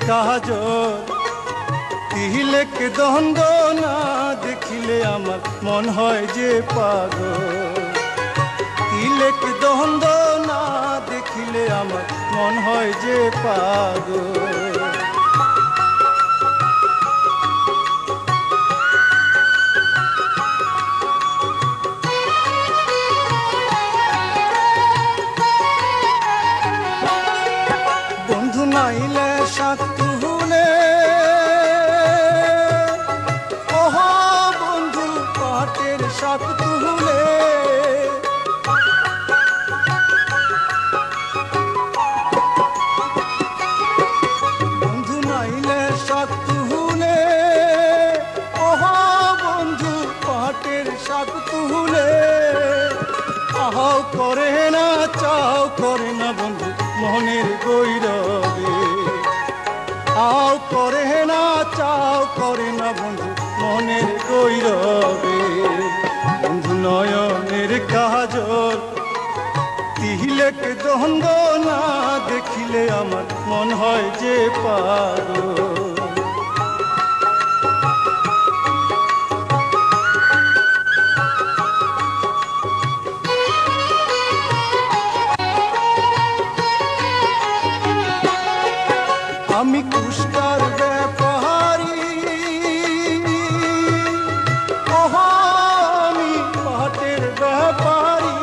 কাজল তিলেক দ্বন্দ্ব না দেখিলে আমার মন হয় যে পাগল। তিলেক দ্বন্দ্ব না দেখিলে আমার মন হয় যে পাগল। বন্ধু নাইলে সাত তুলে ওহ বন্ধু পাটের সাত তুলে। বন্ধু নাইলে সাত তুলে ওহ বন্ধু পাটের সাত তুলে। আহাও করে না চাও করে না বন্ধু মনের গৌরবে। আও করে না চাও করে না বন্ধু মনের গৌরবে। বন্ধু নয়নের কাজল তিলেক দ্বন্দ্ব না দেখিলে আমার মন হয় যে পাগল। আমি কুষ্টার ব্যাপারী ওহ আমি পাটের ব্যাপারী।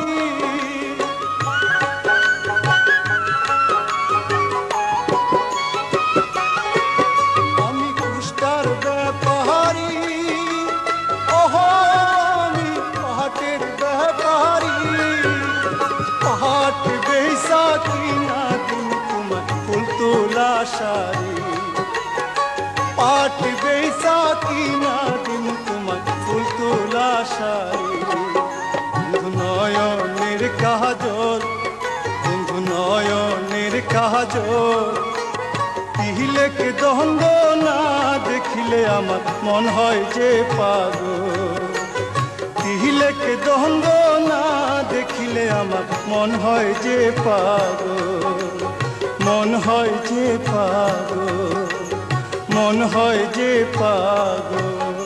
আমি কুষ্টার ব্যাপারী ওহ আমি পাটের ব্যাপারী। পাট বেচা কিনা দিন তোমার ফুল তোলা শাড়ি। পাট বেচা কিনা দিন তোমার ফুল তোলা শাড়ি। বন্ধু নয়নের কাজল বন্ধু নয়নের কাজল তিলেক দ্বন্দ্ব না দেখিলে আমার মন হয় যে পাগল। তিলেক দ্বন্দ্ব না দেখিলে আমার মন হয় যে পাগল। মন হয় যে পাগল মন হয় যে পাগল।